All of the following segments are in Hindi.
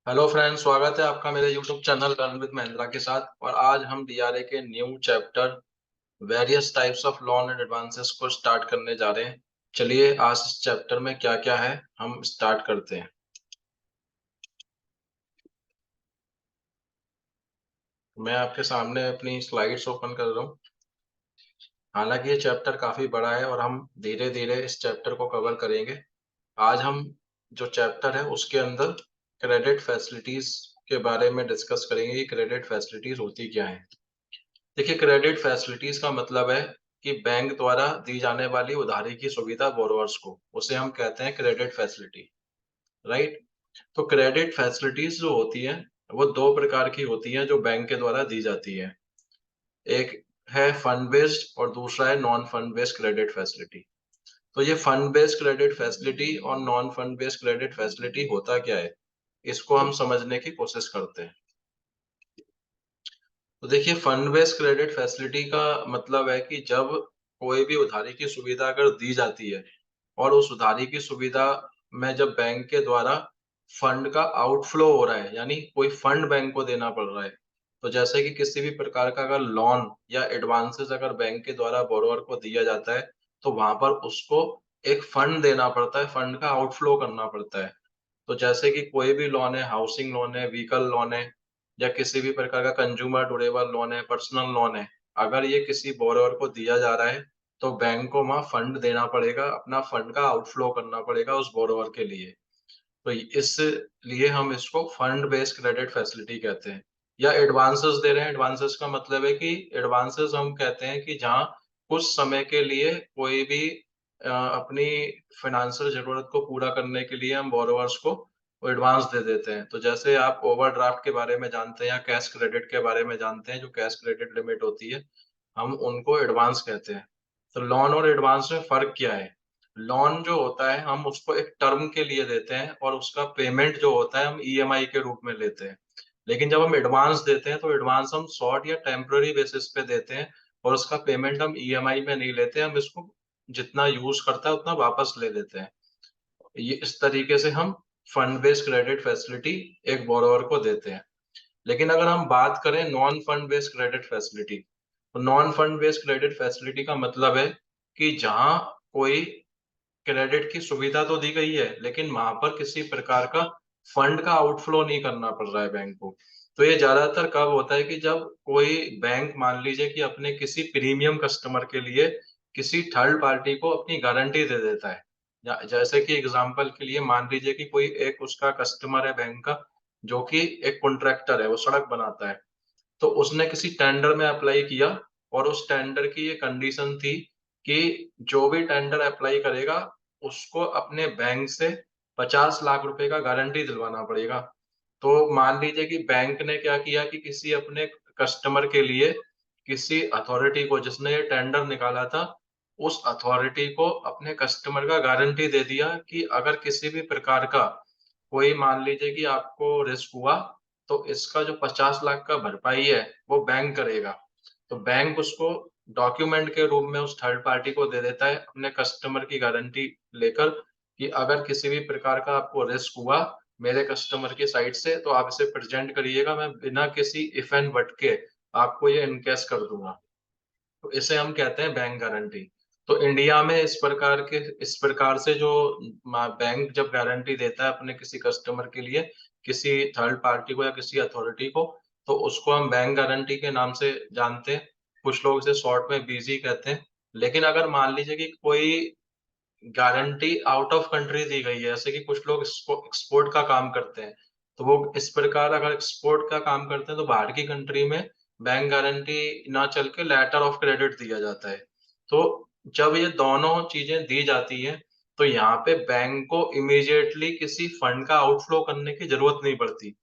हेलो फ्रेंड्स, स्वागत है आपका मेरे YouTube channel learn with Mahindra के साथ। और आज हम डीआरए के new chapter various types of loan and advances को स्टार्ट करने जा रहे हैं। चलिए आज इस चैप्टर में क्या क्या है हम स्टार्ट करते हैं। मैं आपके सामने अपनी स्लाइड्स ओपन कर रहा हूँ। हालांकि ये चैप्टर काफी बड़ा है और हम धीरे धीरे इस चैप्टर को कवर करेंगे। आज हम जो चैप्टर है उसके अंदर क्रेडिट फैसिलिटीज के बारे में डिस्कस करेंगे कि क्रेडिट फैसिलिटीज होती क्या है। देखिए, क्रेडिट फैसिलिटीज का मतलब है कि बैंक द्वारा दी जाने वाली उधारी की सुविधा बोरोवर्स को, उसे हम कहते हैं क्रेडिट फैसिलिटी। राइट। तो क्रेडिट फैसिलिटीज जो होती है वो दो प्रकार की होती हैं जो बैंक के द्वारा दी जाती है। एक है फंड बेस्ड और दूसरा है non fund based credit facility. तो ये फंड बेस्ड क्रेडिट फैसिलिटी और non fund based credit facility होता क्या है, इसको हम समझने की कोशिश करते हैं। तो देखिए, फंड बेस्ड क्रेडिट फैसिलिटी का मतलब है कि जब कोई भी उधारी की सुविधा अगर दी जाती है और उस उधारी की सुविधा में जब बैंक के द्वारा फंड का आउटफ्लो हो रहा है, यानी कोई फंड बैंक को देना पड़ रहा है। तो जैसे कि किसी भी प्रकार का अगर लोन या एडवांसेस अगर बैंक के द्वारा बोरोवर को दिया जाता है, तो वहां पर उसको एक फंड देना पड़ता है, फंड का आउटफ्लो करना पड़ता है। तो जैसे कि कोई भी लोन है, हाउसिंग लोन है, व्हीकल लोन है, या किसी भी प्रकार का कंज्यूमर ड्यूरेबल लोन है, पर्सनल लोन है, अगर ये किसी बोरोवर को दिया जा रहा है तो बैंक को वहां फंड देना पड़ेगा, अपना फंड का आउटफ्लो करना पड़ेगा उस बोरोवर के लिए। तो इसलिए हम इसको फंड बेस्ड क्रेडिट फैसिलिटी कहते हैं। या एडवांसेस दे रहे हैं, एडवांसेस का मतलब है कि एडवांसेस हम कहते हैं कि जहाँ कुछ समय के लिए कोई भी अपनी फाइनेंशियल जरूरत को पूरा करने के लिए हम बोरोवर्स को एडवांस दे देते हैं। तो जैसे आप ओवरड्राफ्ट के बारे में जानते हैं या कैश क्रेडिट के बारे में जानते हैं, जो कैश क्रेडिट लिमिट होती है, हम उनको एडवांस कहते हैं। तो लोन और एडवांस में फर्क क्या है? लोन जो होता है हम उसको एक टर्म के लिए देते हैं और उसका पेमेंट जो होता है हम ईएमआई के रूप में लेते हैं। लेकिन जब हम एडवांस देते हैं तो एडवांस हम शॉर्ट या टेम्पररी बेसिस पे देते हैं और उसका पेमेंट हम ईएमआई में नहीं लेते, हम इसको जितना यूज करता है उतना वापस ले लेते हैं। ये इस तरीके से हम फंड बेस्ड क्रेडिट फैसिलिटी एक बोरोवर को देते हैं। लेकिन अगर हम बात करें non fund based credit facility, तो non fund based credit facility का मतलब है कि जहां कोई क्रेडिट की सुविधा तो दी गई है लेकिन वहां पर किसी प्रकार का फंड का आउटफ्लो नहीं करना पड़ रहा है बैंक को। तो ये ज्यादातर कब होता है कि जब कोई बैंक मान लीजिए कि अपने किसी प्रीमियम कस्टमर के लिए किसी थर्ड पार्टी को अपनी गारंटी दे देता है। जैसे कि एग्जांपल के लिए मान लीजिए कि कोई एक उसका कस्टमर है बैंक का, जो कि एक कॉन्ट्रैक्टर है, वो सड़क बनाता है। तो उसने किसी टेंडर में अप्लाई किया और उस टेंडर की ये कंडीशन थी कि जो भी टेंडर अप्लाई करेगा उसको अपने बैंक से 50 लाख रुपए का गारंटी दिलवाना पड़ेगा। तो मान लीजिए कि बैंक ने क्या किया कि किसी अपने कस्टमर के लिए किसी अथॉरिटी को, जिसने ये टेंडर निकाला था, उस अथॉरिटी को अपने कस्टमर का गारंटी दे दिया कि अगर किसी भी प्रकार का कोई मान लीजिए कि आपको रिस्क हुआ तो इसका जो 50 लाख का भरपाई है वो बैंक करेगा। तो बैंक उसको डॉक्यूमेंट के रूप में उस थर्ड पार्टी को दे देता है अपने कस्टमर की गारंटी लेकर कि अगर किसी भी प्रकार का आपको रिस्क हुआ मेरे कस्टमर की साइड से तो आप इसे प्रेजेंट करिएगा, मैं बिना किसी इफ एंड बट के आपको ये इनकेश कर दूंगा। तो इसे हम कहते हैं बैंक गारंटी। तो इंडिया में इस प्रकार से जो बैंक जब गारंटी देता है अपने किसी कस्टमर के लिए, किसी थर्ड पार्टी को या किसी अथॉरिटी को, तो उसको हम बैंक गारंटी के नाम से जानते हैं। कुछ लोग इसे शॉर्ट में बीजी कहते हैं। लेकिन अगर मान लीजिए कि कोई गारंटी आउट ऑफ कंट्री दी गई है, जैसे कि कुछ लोग एक्सपोर्ट का काम करते हैं, तो वो इस प्रकार अगर एक्सपोर्ट का काम करते हैं तो बाहर की कंट्री में बैंक गारंटी ना चल के लेटर ऑफ क्रेडिट दिया जाता है। तो जब ये दोनों चीजें दी जाती है तो यहाँ पे बैंक को इमीडिएटली किसी फंड का आउटफ्लो करने की जरूरत नहीं पड़ती।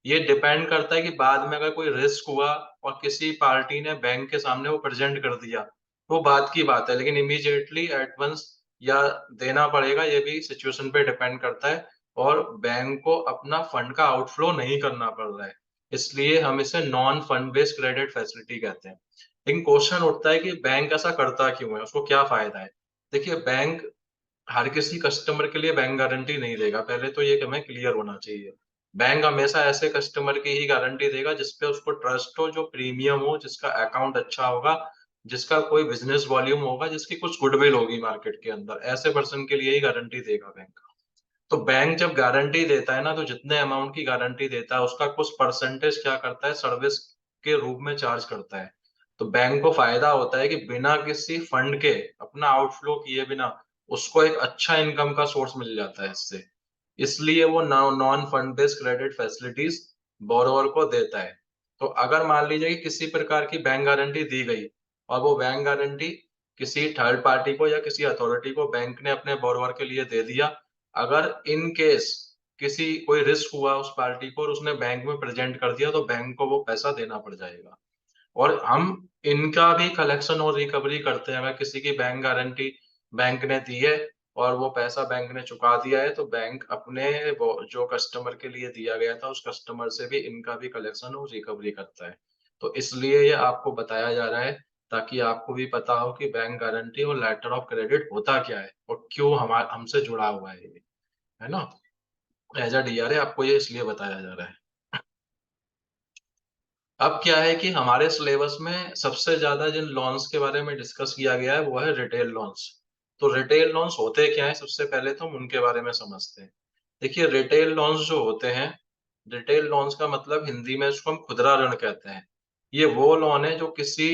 ये डिपेंड करता है कि बाद में अगर कोई रिस्क हुआ और किसी पार्टी ने बैंक के सामने वो प्रेजेंट कर दिया, वो बात की बात है, लेकिन इमीडिएटली एट वंस या देना पड़ेगा, ये भी सिचुएशन पे डिपेंड करता है। और बैंक को अपना फंड का आउटफ्लो नहीं करना पड़ रहा है, इसलिए हम इसे non fund based credit facility कहते हैं। लेकिन क्वेश्चन उठता है कि बैंक ऐसा करता क्यों है, उसको क्या फायदा है? देखिए, बैंक हर किसी कस्टमर के लिए बैंक गारंटी नहीं देगा, पहले तो ये हमें क्लियर होना चाहिए। बैंक हमेशा ऐसे कस्टमर की ही गारंटी देगा जिसपे उसको ट्रस्ट हो, जो प्रीमियम हो, जिसका अकाउंट अच्छा होगा, जिसका कोई बिजनेस वॉल्यूम होगा, जिसकी कुछ गुडविल होगी मार्केट के अंदर, ऐसे पर्सन के लिए ही गारंटी देगा बैंक। तो बैंक जब गारंटी देता है ना, तो जितने अमाउंट की गारंटी देता है उसका कुछ परसेंटेज क्या करता है, सर्विस के रूप में चार्ज करता है। तो बैंक को फायदा होता है कि बिना किसी फंड के, अपना आउटफ्लो किए बिना, उसको एक अच्छा इनकम का सोर्स मिल जाता है इससे। इसलिए वो non fund based credit facilities borrower को देता है। तो अगर मान लीजिए कि किसी प्रकार की बैंक गारंटी दी गई और वो बैंक गारंटी किसी थर्ड पार्टी को या किसी अथॉरिटी को बैंक ने अपने बोरोवर के लिए दे दिया, अगर इन केस किसी कोई रिस्क हुआ उस पार्टी को और उसने बैंक में प्रेजेंट कर दिया, तो बैंक को वो पैसा देना पड़ जाएगा। और हम इनका भी कलेक्शन और रिकवरी करते हैं। अगर किसी की बैंक गारंटी बैंक ने दी है और वो पैसा बैंक ने चुका दिया है, तो बैंक अपने वो जो कस्टमर के लिए दिया गया था, उस कस्टमर से भी इनका भी कलेक्शन और रिकवरी करता है। तो इसलिए ये आपको बताया जा रहा है, ताकि आपको भी पता हो कि बैंक गारंटी और लेटर ऑफ क्रेडिट होता क्या है और क्यों हमसे जुड़ा हुआ है ये, है ना? एज अ डीआरए आपको ये इसलिए बताया जा रहा है। अब क्या है कि हमारे सिलेबस में सबसे ज्यादा जिन लॉन्स के बारे में डिस्कस किया गया है वो है रिटेल लॉन्स। तो रिटेल लॉन्स होते क्या है, सबसे पहले तो हम उनके बारे में समझते हैं। देखिए, रिटेल लॉन्स जो होते हैं, रिटेल लॉन्स का मतलब हिंदी में इसको हम खुदरा ऋण कहते हैं। ये वो लोन है जो किसी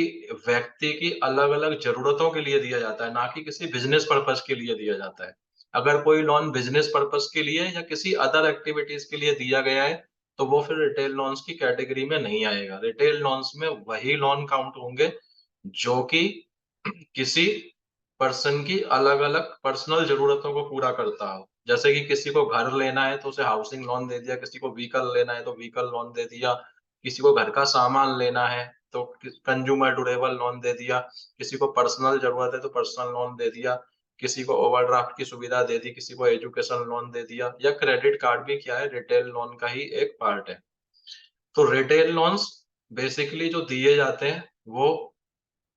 व्यक्ति की अलग अलग जरूरतों के लिए दिया जाता है, ना कि किसी बिजनेस पर्पज के लिए दिया जाता है। अगर कोई लोन बिजनेस पर्पज के लिए या किसी अदर एक्टिविटीज के लिए दिया गया है, तो वो फिर रिटेल लॉन्स की कैटेगरी में नहीं आएगा। रिटेल लॉन्स में वही लोन काउंट होंगे जो कि किसी पर्सन की अलग-अलग पर्सनल ज़रूरतों को पूरा करता हो। जैसे कि किसी को घर लेना है तो उसे हाउसिंग लोन दे दिया, किसी को व्हीकल लेना है तो व्हीकल लोन दे दिया, किसी को घर का सामान लेना है तो कंज्यूमर ड्यूरेबल लोन दे दिया, किसी को पर्सनल ज़रूरत है तो पर्सनल लोन दे दिया, किसी को ओवरड्राफ्ट की सुविधा दे दी, किसी को एजुकेशन लोन दे दिया, या क्रेडिट कार्ड भी क्या है, रिटेल लोन का ही एक पार्ट है। तो रिटेल लोन्स बेसिकली जो दिए जाते हैं, वो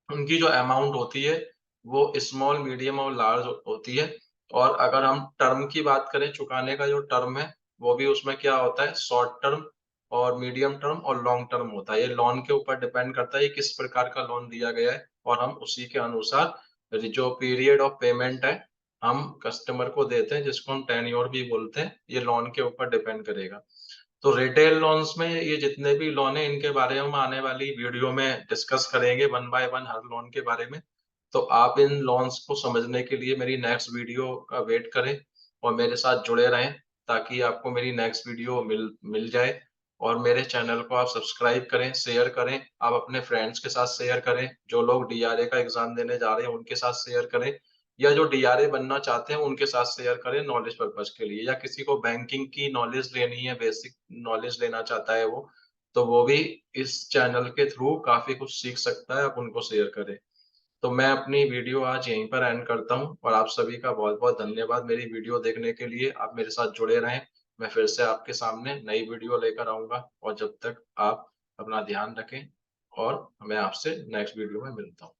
उनकी जो अमाउंट होती है वो स्मॉल, मीडियम और लार्ज होती है। और अगर हम टर्म की बात करें, चुकाने का जो टर्म है, वो भी उसमें क्या होता है, शॉर्ट टर्म और मीडियम टर्म और लॉन्ग टर्म होता है। ये लोन के ऊपर डिपेंड करता है, ये किस प्रकार का लोन दिया गया है, और हम उसी के अनुसार जो पीरियड ऑफ पेमेंट है, हम कस्टमर को देते हैं, जिसको हम टेन्योर भी बोलते हैं। ये लोन के ऊपर डिपेंड करेगा। तो रिटेल लॉन्स में ये जितने भी लोन है, इनके बारे में हम आने वाली वीडियो में डिस्कस करेंगे one by one her loan के बारे में। तो आप इन लॉन्स को समझने के लिए मेरी नेक्स्ट वीडियो का वेट करें और मेरे साथ जुड़े रहें, ताकि आपको मेरी नेक्स्ट वीडियो मिल मिल जाए। और मेरे चैनल को आप सब्सक्राइब करें, शेयर करें, आप अपने फ्रेंड्स के साथ शेयर करें, जो लोग डीआरए का एग्जाम देने जा रहे हैं उनके साथ शेयर करें, या जो डीआरए बनना चाहते हैं उनके साथ शेयर करें नॉलेज पर्पज के लिए, या किसी को बैंकिंग की नॉलेज लेनी है, बेसिक नॉलेज लेना चाहता है वो, तो वो भी इस चैनल के थ्रू काफी कुछ सीख सकता है, आप उनको शेयर करें। तो मैं अपनी वीडियो आज यहीं पर एंड करता हूँ और आप सभी का बहुत-बहुत धन्यवाद मेरी वीडियो देखने के लिए। आप मेरे साथ जुड़े रहें। मैं फिर से आपके सामने नई वीडियो लेकर आऊँगा, और जब तक आप अपना ध्यान रखें, और मैं आपसे नेक्स्ट वीडियो में मिलता हूँ।